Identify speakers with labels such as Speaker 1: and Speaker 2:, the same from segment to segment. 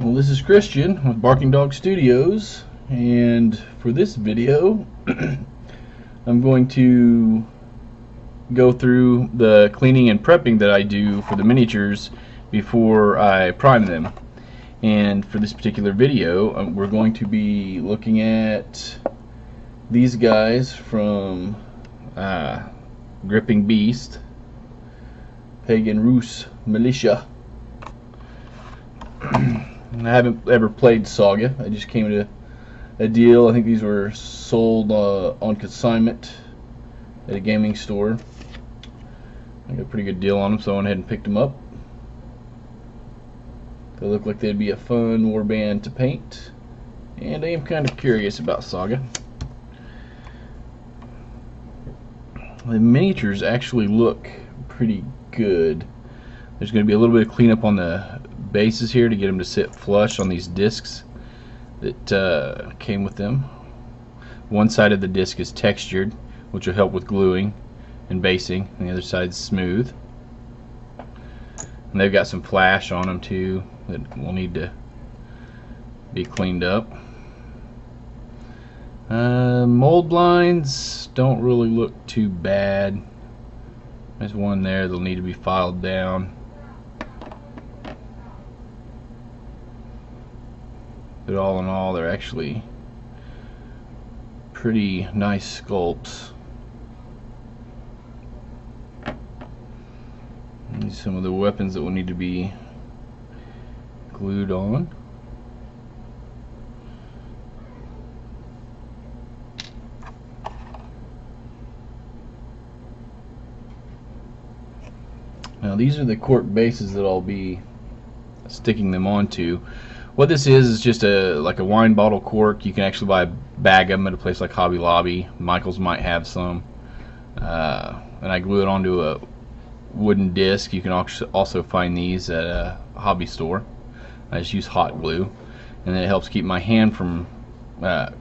Speaker 1: Well, this is Christian with Barking Dog Studios, and for this video I'm going to go through the cleaning and prepping that I do for the miniatures before I prime them. And for this particular video, we're going to be looking at these guys from Gripping Beast, Pagan Militia. I haven't ever played Saga. I just came to a deal. I think these were sold on consignment at a gaming store. I got a pretty good deal on them, so I went ahead and picked them up. They look like they'd be a fun warband to paint, and I am kind of curious about Saga. The miniatures actually look pretty good. There's going to be a little bit of cleanup on the bases here to get them to sit flush on these discs that came with them. One side of the disc is textured, which will help with gluing and basing, and the other side's smooth. And they've got some flash on them too that will need to be cleaned up. Mold lines don't really look too bad. There's one there that'll need to be filed down. But all in all, they're actually pretty nice sculpts. And some of the weapons that will need to be glued on. Now these are the cork bases that I'll be sticking them onto. What this is just like a wine bottle cork. You can actually buy a bag of them at a place like Hobby Lobby. Michael's might have some. And I glue it onto a wooden disc. You can also find these at a hobby store. I just use hot glue, and then it helps keep my hand from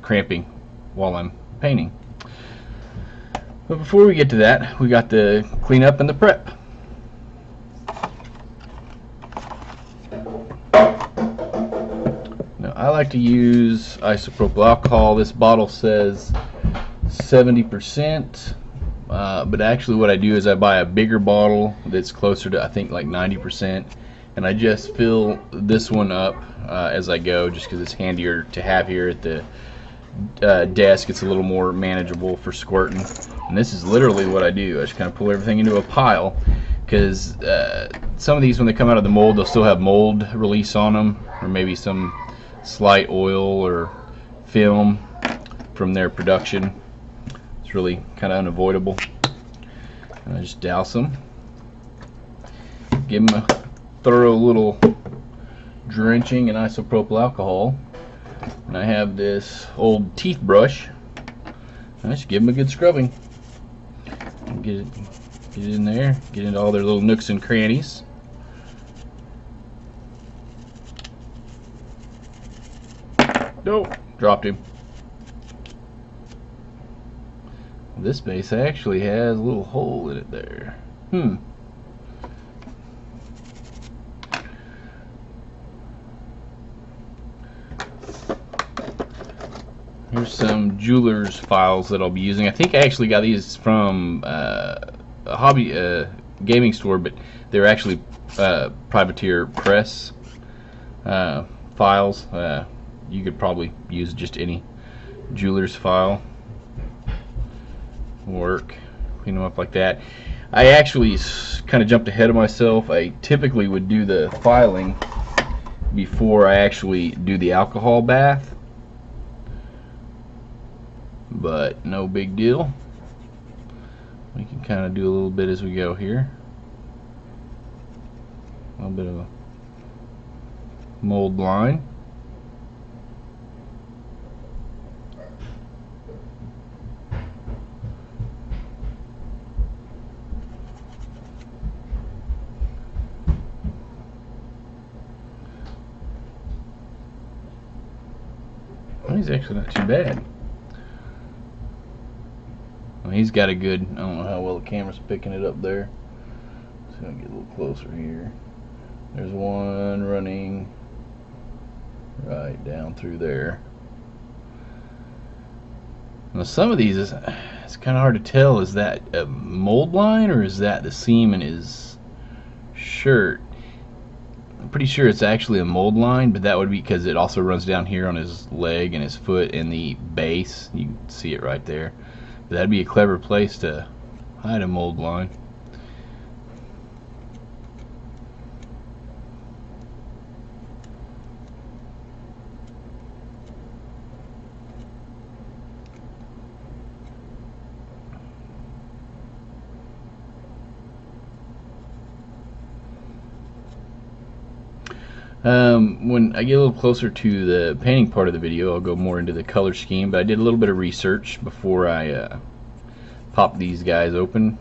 Speaker 1: cramping while I'm painting. But before we get to that, we got the cleanup and the prep. I like to use isopropyl alcohol. This bottle says 70%, but actually what I do is I buy a bigger bottle that's closer to, I think, like 90%, and I just fill this one up as I go, just because it's handier to have here at the desk. It's a little more manageable for squirting. And this is literally what I do. I just kind of pull everything into a pile, because some of these, when they come out of the mold, they'll still have mold release on them, or maybe some slight oil or film from their production. It's really kind of unavoidable. And I just douse them, give them a thorough little drenching in isopropyl alcohol, and I have this old teeth brush. I just give them a good scrubbing. Get it in there, get into all their little nooks and crannies. Nope, dropped him. This base actually has a little hole in it there. Here's some jeweler's files that I'll be using. I think I actually got these from a hobby gaming store, but they're actually privateer press files. You could probably use just any jeweler's file. Work, clean them up like that. I actually kind of jumped ahead of myself. I typically would do the filing before I actually do the alcohol bath, but no big deal. We can kind of do a little bit as we go here. A little bit of a mold line. He's actually not too bad. Well, he's got a good, I don't know how well the camera's picking it up there. So I'll get a little closer here. There's one running right down through there. Now some of these, it's kind of hard to tell, is that a mold line or is that the seam in his shirt? I'm pretty sure it's actually a mold line, but that would be because it also runs down here on his leg and his foot and the base. You can see it right there. But that'd be a clever place to hide a mold line. When I get a little closer to the painting part of the video, I'll go more into the color scheme, but I did a little bit of research before I popped these guys open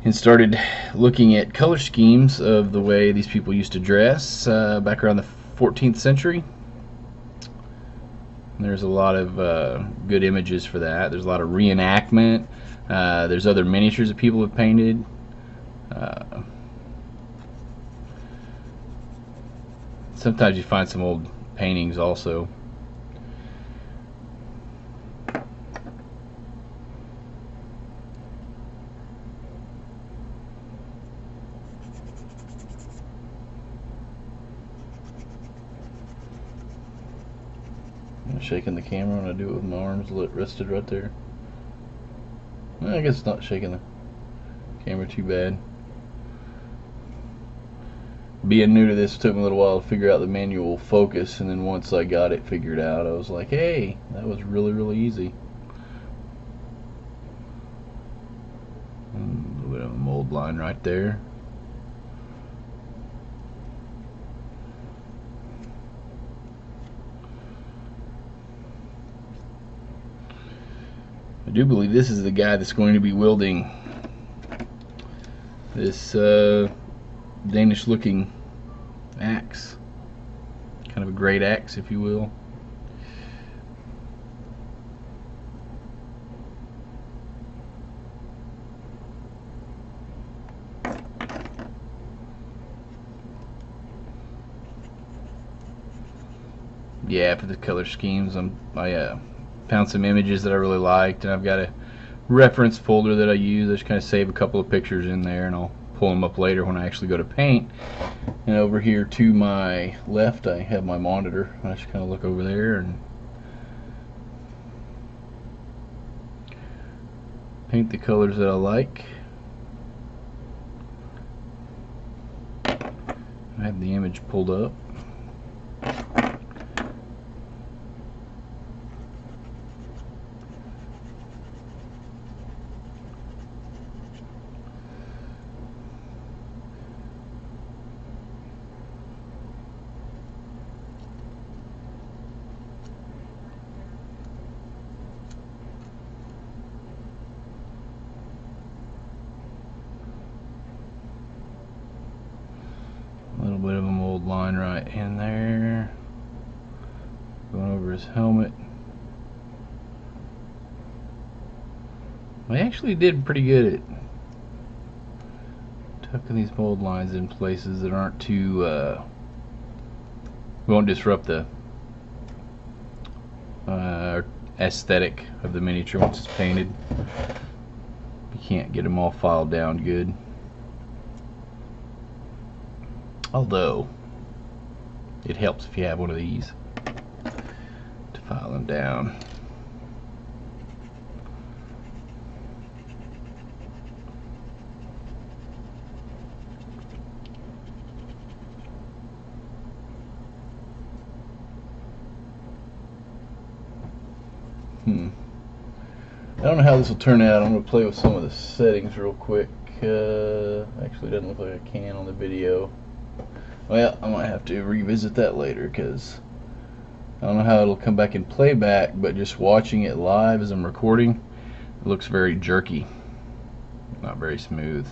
Speaker 1: and started looking at color schemes of the way these people used to dress back around the 14th century. And there's a lot of good images for that. There's a lot of reenactment. There's other miniatures that people have painted. Sometimes you find some old paintings also. I'm shaking the camera when I do it with my arms rested right there. Well, I guess it's not shaking the camera too bad. Being new to this, it took me a little while to figure out the manual focus, and then once I got it figured out, I was like, hey, that was really easy. And a little bit of a mold line right there. I do believe this is the guy that's going to be wielding this Danish looking axe, kind of a great axe, if you will. Yeah, for the color schemes, I found some images that I really liked, and I've got a reference folder that I use. I just kind of save a couple of pictures in there, and I'll pull them up later when I actually go to paint. And over here to my left, I have my monitor. I just kind of look over there and paint the colors that I like. I have the image pulled up. A little bit of a mold line right in there, going over his helmet. I actually did pretty good at tucking these mold lines in places that aren't too won't disrupt the aesthetic of the miniature once it's painted. You can't get them all filed down good. Although, it helps if you have one of these to file them down. I don't know how this will turn out. I'm going to play with some of the settings real quick. Actually, it doesn't look like I can on the video. Well, I might have to revisit that later because I don't know how it'll come back in playback, but just watching it live as I'm recording, it looks very jerky, not very smooth.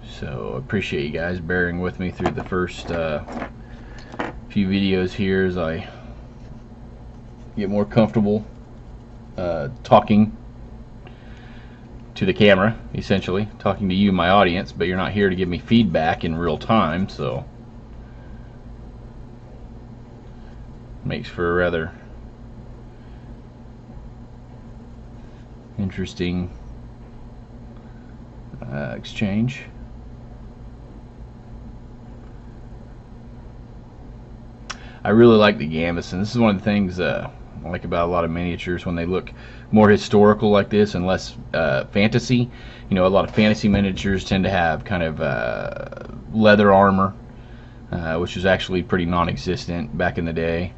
Speaker 1: So I appreciate you guys bearing with me through the first few videos here as I get more comfortable talking to the camera, essentially talking to you, my audience, but you're not here to give me feedback in real time, so Makes for a rather interesting exchange. I really like the gambeson. This is one of the things I like about a lot of miniatures when they look more historical like this and less fantasy. You know, a lot of fantasy miniatures tend to have kind of leather armor, which was actually pretty non-existent back in the day.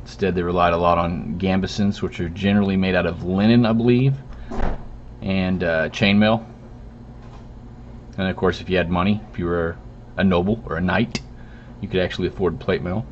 Speaker 1: Instead, they relied a lot on gambesons, which are generally made out of linen, I believe, and chainmail. And of course, if you had money, if you were a noble or a knight, you could actually afford plate mail.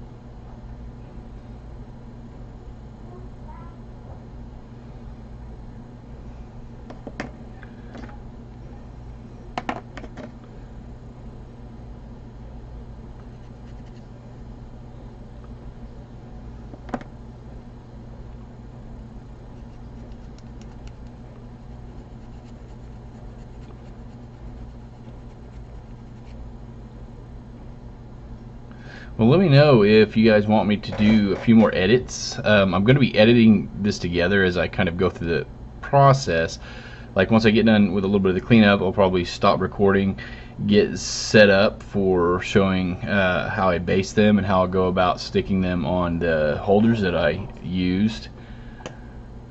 Speaker 1: Well, let me know if you guys want me to do a few more edits. I'm going to be editing this together as I kind of go through the process. Like once I get done with a little bit of the cleanup, I'll probably stop recording, get set up for showing how I base them and how I'll go about sticking them on the holders that I used.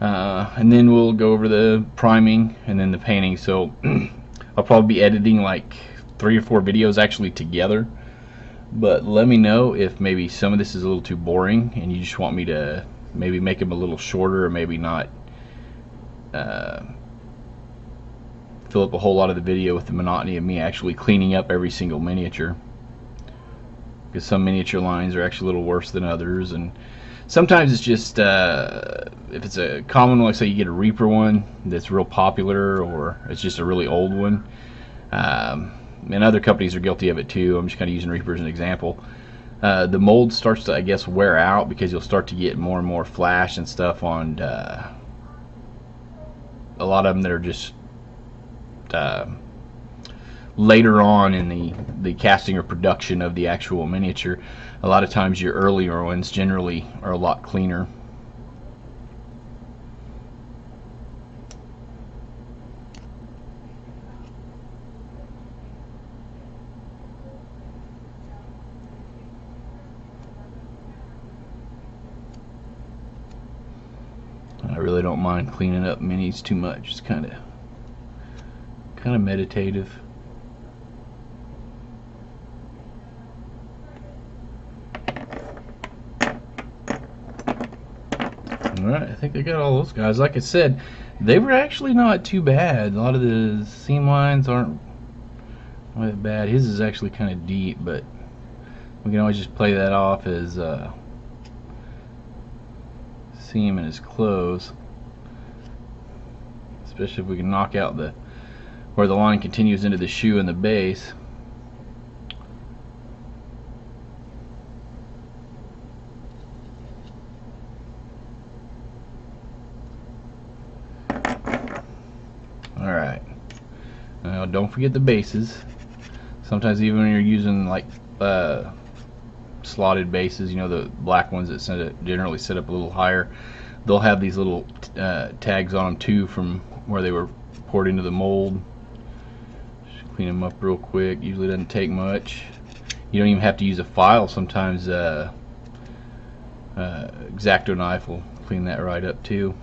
Speaker 1: And then we'll go over the priming and then the painting. So I'll probably be editing like 3 or 4 videos actually together. But let me know if maybe some of this is a little too boring and you just want me to maybe make them a little shorter, or maybe not fill up a whole lot of the video with the monotony of me actually cleaning up every single miniature. Because some miniature lines are actually a little worse than others, and sometimes it's just if it's a common one, like say you get a Reaper one that's real popular, or it's just a really old one. And other companies are guilty of it too. I'm just kind of using Reaper as an example. The mold starts to, I guess, wear out because you'll start to get more and more flash and stuff on a lot of them that are just later on in the casting or production of the actual miniature. A lot of times your earlier ones generally are a lot cleaner. I really don't mind cleaning up minis too much. It's kind of meditative. Alright, I think I got all those guys. Like I said, they were actually not too bad. A lot of the seam lines aren't that bad. His is actually kind of deep, but we can always just play that off as seam in his clothes, especially if we can knock out where the line continues into the shoe and the base. Alright, now don't forget the bases. Sometimes even when you're using like slotted bases, you know, the black ones that generally set up a little higher, they'll have these little tags on them too from where they were poured into the mold. Just clean them up real quick. Usually doesn't take much. You don't even have to use a file. Sometimes X-Acto knife will clean that right up too.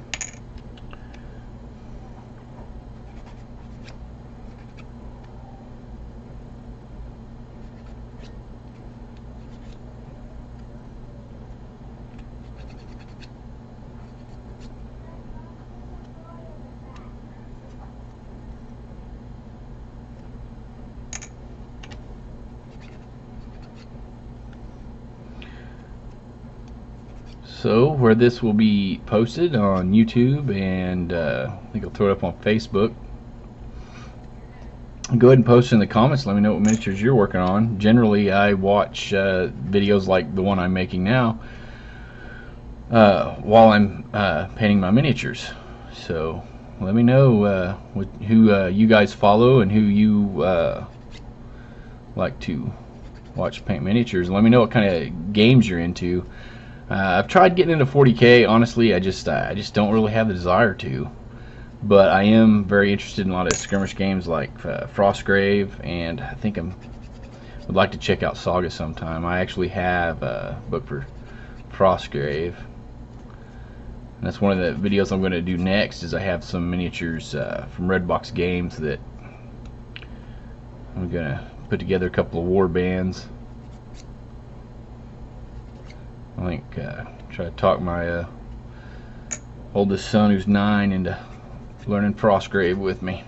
Speaker 1: So where this will be posted on YouTube, and I think I'll throw it up on Facebook. Go ahead and post in the comments. Let me know what miniatures you're working on. Generally, I watch videos like the one I'm making now while I'm painting my miniatures. So let me know who you guys follow and who you like to watch paint miniatures. Let me know what kind of games you're into. I've tried getting into 40K. Honestly, I just don't really have the desire to. But I am very interested in a lot of skirmish games like Frostgrave, and I think would like to check out Saga sometime. I actually have a book for Frostgrave. And that's one of the videos I'm going to do next. Is I have some miniatures from Redbox Games that I'm going to put together a couple of war bands. I think try to talk my oldest son, who's 9, into learning Frostgrave with me.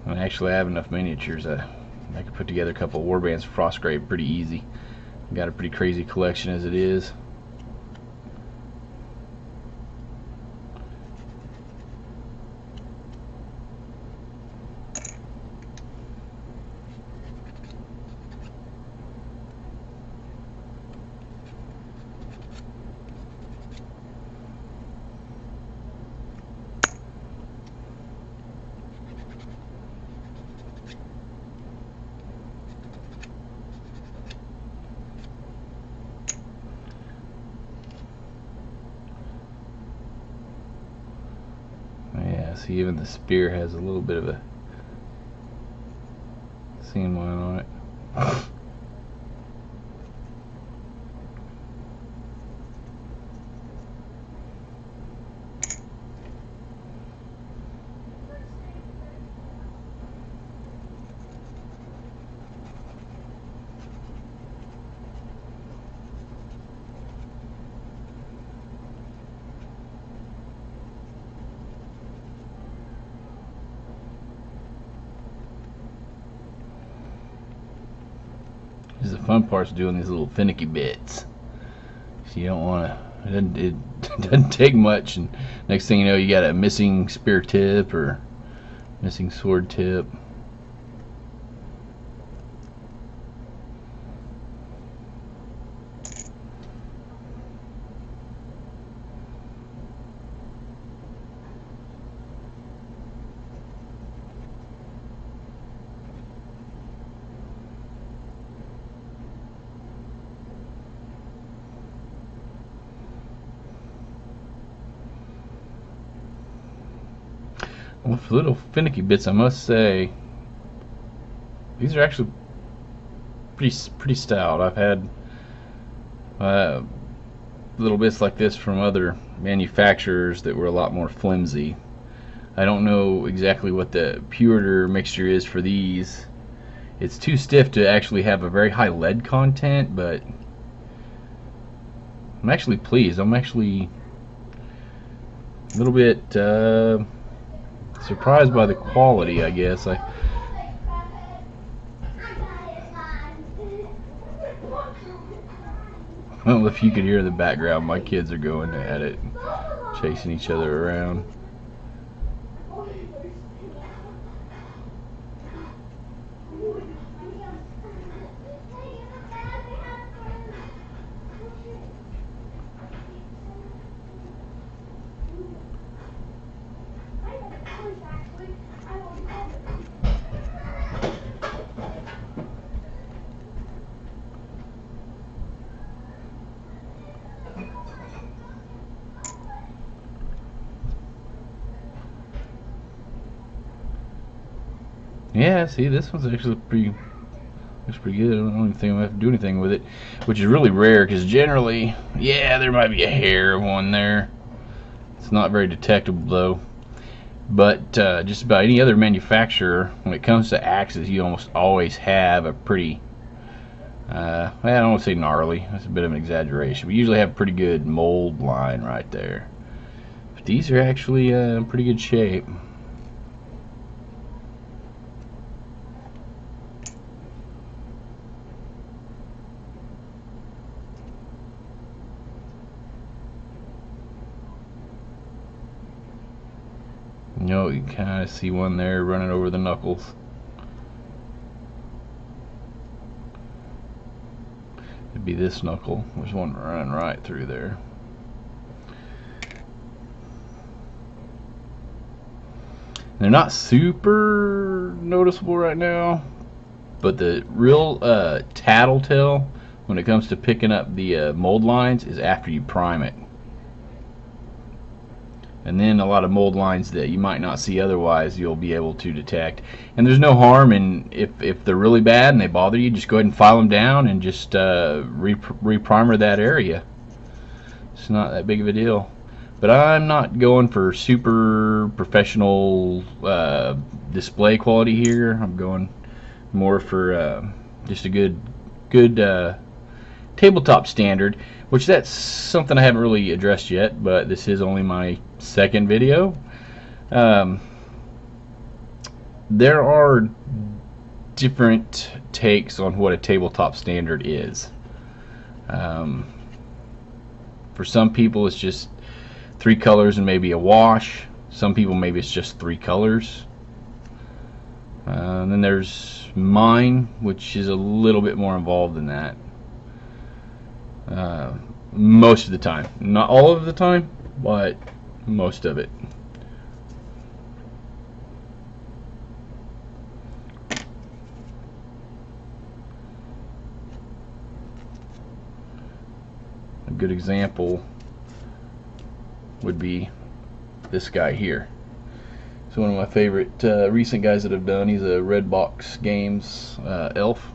Speaker 1: I actually have enough miniatures. I could put together a couple of war bands for Frostgrave pretty easy. I've got a pretty crazy collection as it is. See, even the spear has a little bit of a seam line on it. The fun part's doing these little finicky bits. So you don't want to. It doesn't take much, and next thing you know, you got a missing spear tip or missing sword tip. Well, for little finicky bits, I must say these are actually pretty stout. I've had little bits like this from other manufacturers that were a lot more flimsy. I don't know exactly what the pureter mixture is for these. It's too stiff to actually have a very high lead content, but I'm actually pleased. I'm actually a little bit surprised by the quality, I guess. I don't know if you could hear in the background. My kids are going at it, chasing each other around. Yeah, see, this one's actually looks pretty good. I don't even think I'm gonna have to do anything with it, which is really rare because generally, yeah, there might be a hair of one there. It's not very detectable though. But just about any other manufacturer, when it comes to axes, you almost always have a pretty, I don't want to say gnarly. That's a bit of an exaggeration. We usually have a pretty good mold line right there. But these are actually in pretty good shape. You know, you can kind of see one there running over the knuckles. It'd be this knuckle. There's one running right through there. They're not super noticeable right now, but the real tattletale when it comes to picking up the mold lines is after you prime it. And then a lot of mold lines that you might not see otherwise you'll be able to detect. And there's no harm in, if they're really bad and they bother you, just go ahead and file them down and just re-primer that area. It's not that big of a deal. But I'm not going for super professional display quality here. I'm going more for just a good tabletop standard, which that's something I haven't really addressed yet, but this is only my second video. There are different takes on what a tabletop standard is. For some people it's just 3 colors and maybe a wash. Some people maybe it's just 3 colors. And then there's mine, which is a little bit more involved than that. Most of the time, not all of the time, but most of it. A good example would be this guy here. It's one of my favorite recent guys that have done. He's a Redbox Games elf.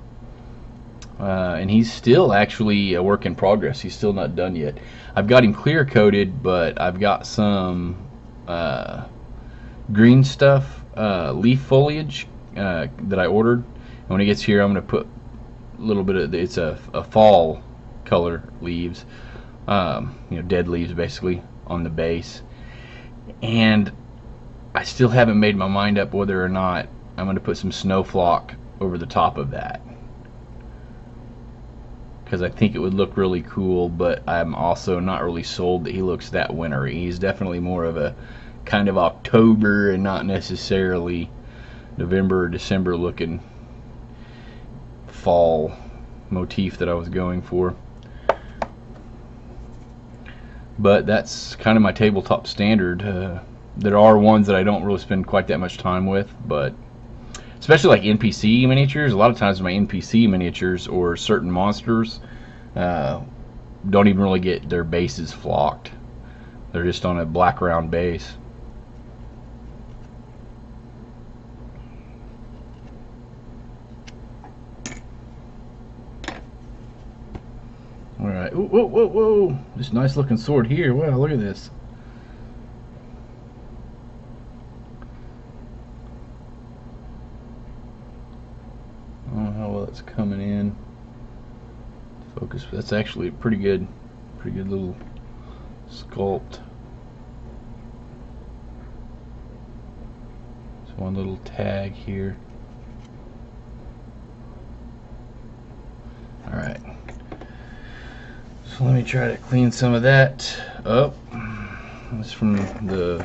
Speaker 1: And he's still actually a work in progress. He's still not done yet. I've got him clear coated, but I've got some green stuff, leaf foliage that I ordered. And when he gets here, I'm going to put a little bit of, it's a fall color leaves, you know, dead leaves basically on the base. And I still haven't made my mind up whether or not I'm going to put some snow flock over the top of that, because I think it would look really cool, but I'm also not really sold that he looks that wintry. He's definitely more of a kind of October and not necessarily November or December looking fall motif that I was going for. But that's kind of my tabletop standard. There are ones that I don't really spend quite that much time with, but especially like NPC miniatures. A lot of times my NPC miniatures or certain monsters don't even really get their bases flocked. They're just on a black round base. Alright, whoa, whoa, whoa, this nice looking sword here. Wow, look at this. I don't know how well it's coming in. Focus, that's actually a pretty good little sculpt. There's one little tag here. Alright. So let me try to clean some of that up. That's from the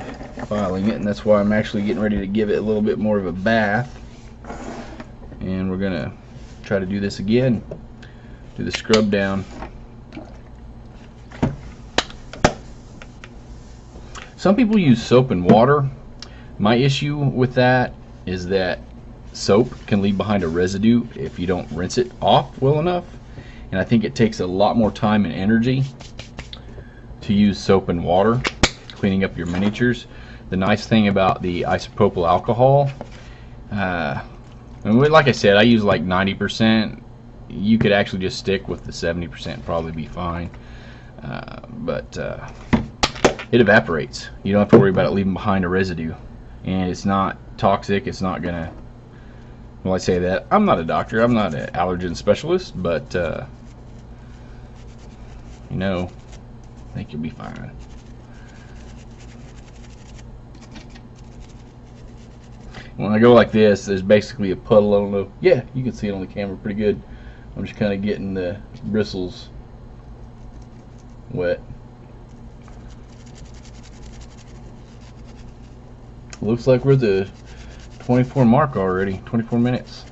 Speaker 1: filing it, and that's why I'm actually getting ready to give it a little bit more of a bath. And we're gonna try to do this again. Do the scrub down. Some people use soap and water. My issue with that is that soap can leave behind a residue if you don't rinse it off well enough. And I think it takes a lot more time and energy to use soap and water cleaning up your miniatures. The nice thing about the isopropyl alcohol, and like I said, I use like 90%. You could actually just stick with the 70%, probably be fine. But it evaporates. You don't have to worry about it leaving behind a residue. And it's not toxic. It's not gonna, well, I say that, I'm not a doctor, I'm not an allergen specialist, but you know, I think you'll be fine. When I go like this, there's basically a puddle. I don't know. Yeah, you can see it on the camera pretty good. I'm just kind of getting the bristles wet. Looks like we're at the 24 mark already. 24 minutes.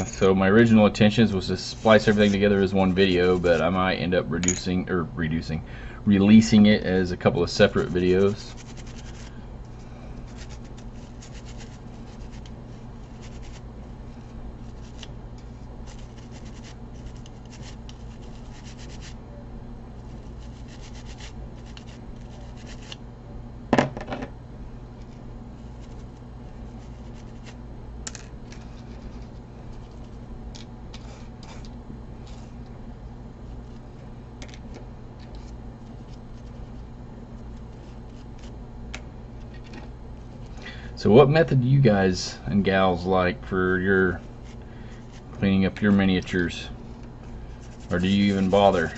Speaker 1: So my original intentions was to splice everything together as one video, but I might end up reducing releasing it as a couple of separate videos. So what method do you guys and gals like for your cleaning up your miniatures? Or do you even bother?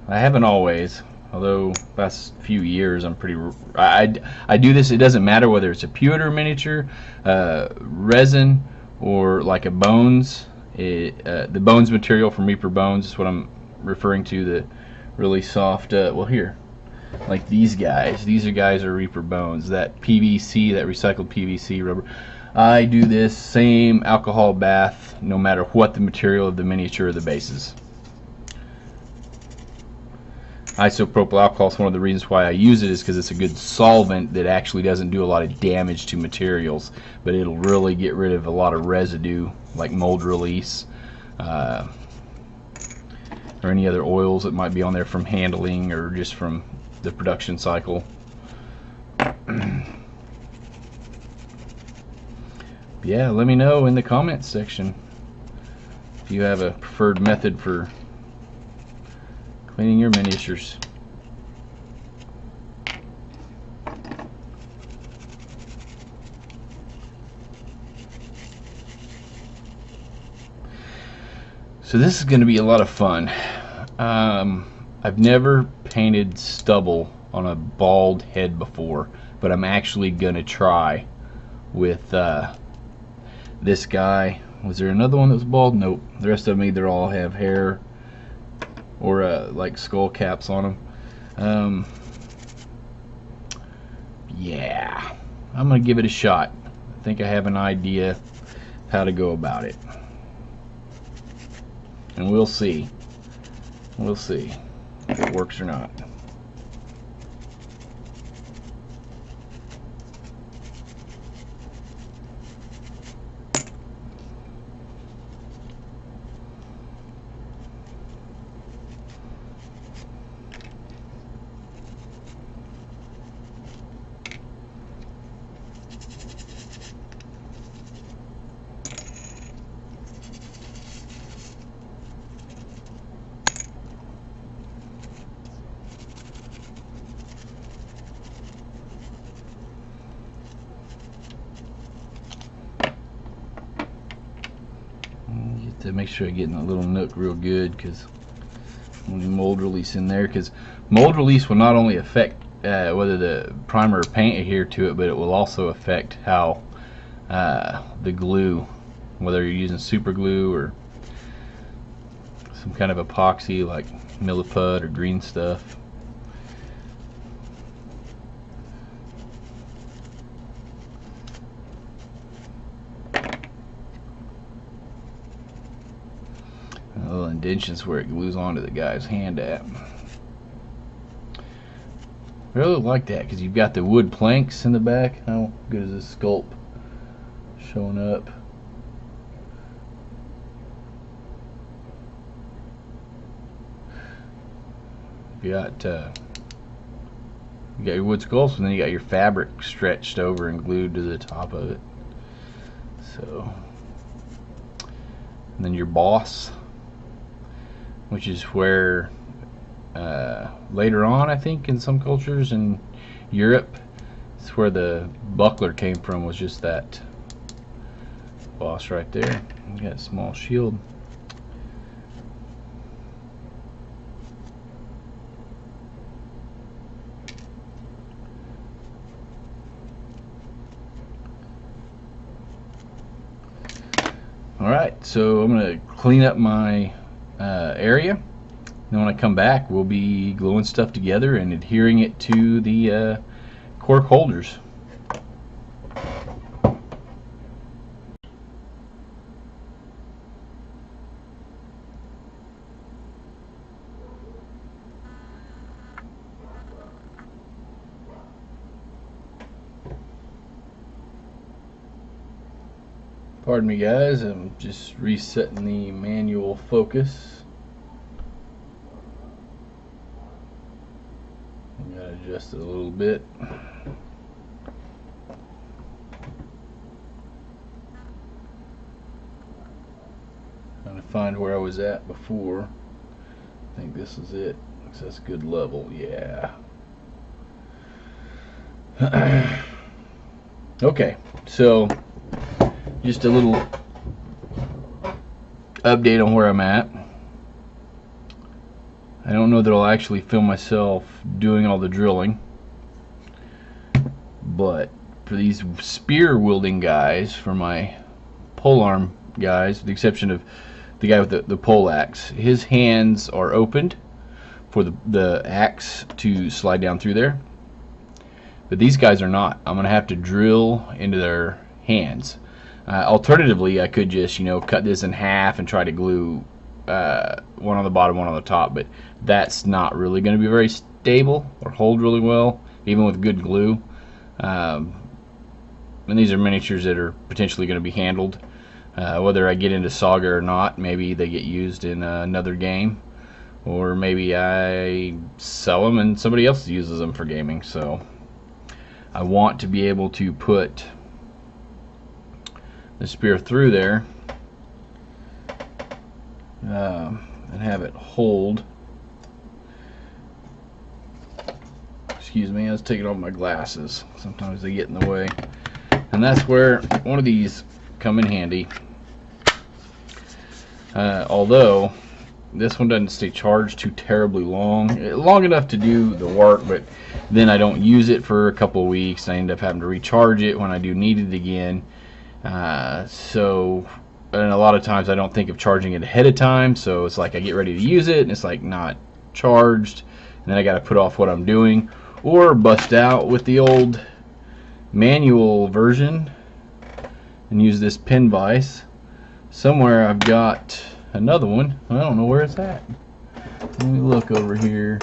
Speaker 1: I haven't always, although last few years I'm pretty... I do this, it doesn't matter whether it's a pewter miniature, resin, or like a bones. The bones material from Reaper Bones is what I'm referring to, the really soft, well here. Like these guys. These are Reaper Bones. That PVC, that recycled PVC rubber. I do this same alcohol bath no matter what the material of the miniature or the base is. Isopropyl alcohol is one of the reasons why I use it, is because it's a good solvent that actually doesn't do a lot of damage to materials, but it'll really get rid of a lot of residue like mold release, or any other oils that might be on there from handling or just from the production cycle. Yeah, let me know in the comments section if you have a preferred method for cleaning your miniatures. So this is going to be a lot of fun. I've never painted stubble on a bald head before, but I'm actually going to try with this guy. Was there another one that was bald? Nope. The rest of them either all have hair or like skull caps on them. Yeah, I'm going to give it a shot. I think I have an idea how to go about it. And we'll see. We'll see if it works or not. To make sure I get in a little nook real good, because mold release in there, because mold release will not only affect whether the primer or paint adhere to it, but it will also affect how the glue, whether you're using super glue or some kind of epoxy like milliput or green stuff. Little indentions where it glues onto the guy's hand at. I really like that because you've got the wood planks in the back. How good is this sculpt showing up? You got your wood sculpts, and then you got your fabric stretched over and glued to the top of it. So, and then your boss, which is where later on, I think in some cultures in Europe, it's where the buckler came from, was just that boss right there. You got a small shield. Alright, so I'm going to clean up my area. Then when I come back, we'll be gluing stuff together and adhering it to the cork holders. Pardon me guys, I'm just resetting the manual focus. I'm going to adjust it a little bit. Trying to find where I was at before. I think this is it. Looks that's a good level, yeah. Okay, so just a little update on where I'm at. I don't know that I'll actually film myself doing all the drilling, but for these spear wielding guys, for my polearm guys, with the exception of the guy with the pole axe, his hands are opened for the axe to slide down through there, but these guys are not. I'm gonna have to drill into their hands. Alternatively, I could just, cut this in half and try to glue one on the bottom, one on the top, but that's not really going to be very stable or hold really well, even with good glue. And these are miniatures that are potentially going to be handled. Whether I get into Saga or not, maybe they get used in another game, or maybe I sell them and somebody else uses them for gaming. So I want to be able to put the spear through there and have it hold. Excuse me, I was taking off my glasses. Sometimes they get in the way. And that's where one of these come in handy. Although this one doesn't stay charged too terribly long enough to do the work, but then I don't use it for a couple of weeks. I end up having to recharge it when I do need it again. And a lot of times I don't think of charging it ahead of time, so it's like I get ready to use it and it's like not charged, and then I got to put off what I'm doing or bust out with the old manual version and use this pin vise. Somewhere I've got another one. I don't know where it's at. Let me look over here.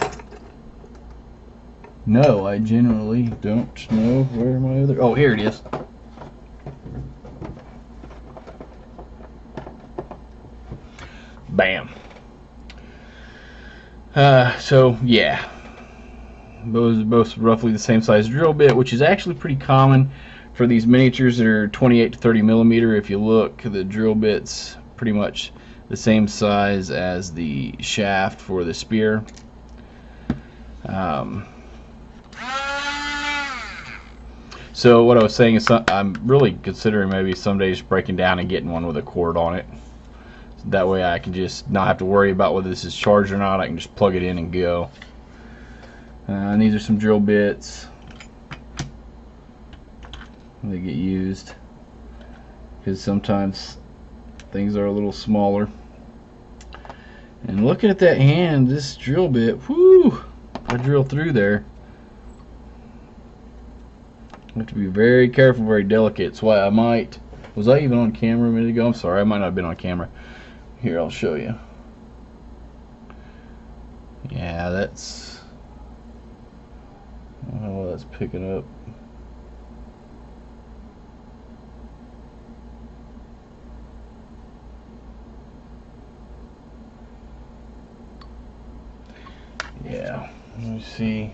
Speaker 1: No, I generally don't know where my other... Oh, here it is. Bam. So yeah, those are both roughly the same size drill bit, which is actually pretty common for these miniatures that are 28 to 30 millimeter. If you look, the drill bit's pretty much the same size as the shaft for the spear. So what I was saying is I'm really considering maybe some days breaking down and getting one with a cord on it. That way I can just not have to worry about whether this is charged or not. I can just plug it in and go. And these are some drill bits. They get used because sometimes things are a little smaller. And looking at that hand, this drill bit, whoo! I drill through there. I have to be very careful, very delicate. That's why I might... Was I even on camera a minute ago? I'm sorry, I might not have been on camera. Here, I'll show you. Yeah, that's... I don't know what that's picking up. Yeah, let me see.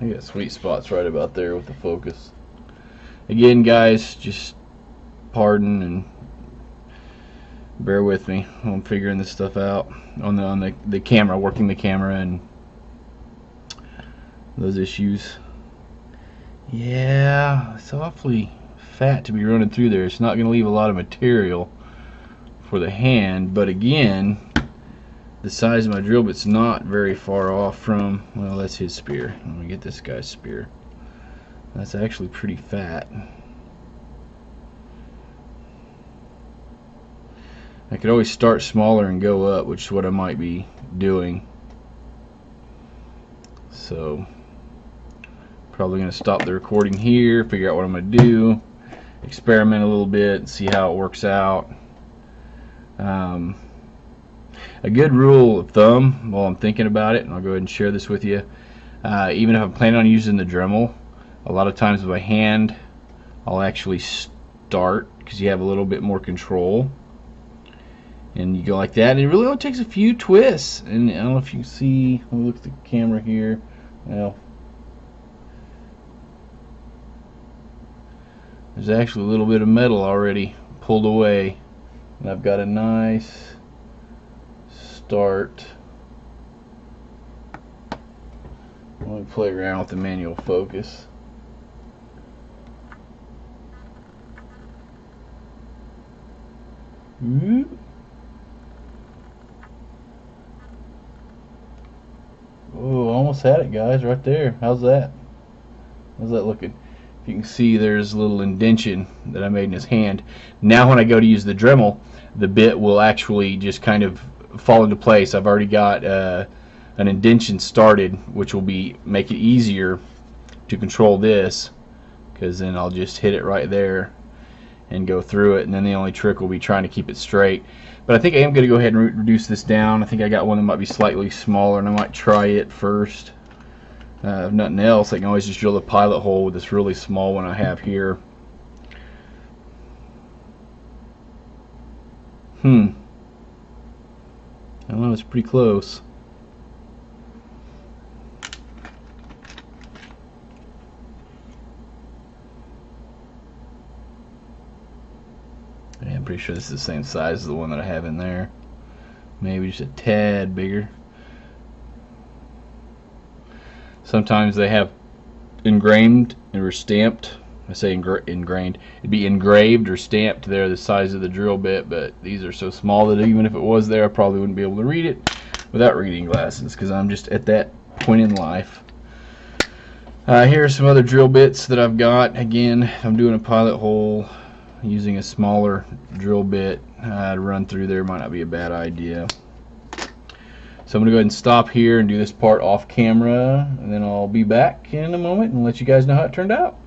Speaker 1: I got sweet spots right about there with the focus. Again, guys, just pardon and bear with me. I'm figuring this stuff out on the camera, working the camera and those issues. Yeah, it's awfully fat to be running through there. It's not going to leave a lot of material for the hand, but again, the size of my drill bit's not very far off from, well, that's his spear. Let me get this guy's spear. That's actually pretty fat. I could always start smaller and go up, which is what I might be doing. So, probably going to stop the recording here, figure out what I'm going to do, experiment a little bit, see how it works out. A good rule of thumb while I'm thinking about it, and I'll go ahead and share this with you, even if I'm planning on using the Dremel, a lot of times with my hand I'll actually start, because you have a little bit more control, and you go like that, and it really only takes a few twists. And I don't know if you can see, let me look at the camera here. Well, there's actually a little bit of metal already pulled away, and I've got a nice start. Let me play around with the manual focus. Oh, almost had it, guys, right there. How's that? How's that looking? If you can see, there's a little indention that I made in his hand. Now when I go to use the Dremel, the bit will actually just kind of fall into place. I've already got an indention started, which will make it easier to control this, because then I'll just hit it right there and go through it, and then the only trick will be trying to keep it straight. But I think I am going to go ahead and reduce this down. I think I got one that might be slightly smaller, and I might try it first. If nothing else, I can always just drill the pilot hole with this really small one I have here. I don't know, it's pretty close. Yeah, I'm pretty sure this is the same size as the one that I have in there. Maybe just a tad bigger. Sometimes they have engraved or stamped. I say ingrained. It'd be engraved or stamped there the size of the drill bit, but these are so small that even if it was there, I probably wouldn't be able to read it without reading glasses, because I'm just at that point in life. Here are some other drill bits that I've got. Again, I'm doing a pilot hole using a smaller drill bit to run through there. Might not be a bad idea. So I'm going to go ahead and stop here and do this part off camera, and then I'll be back in a moment and let you guys know how it turned out.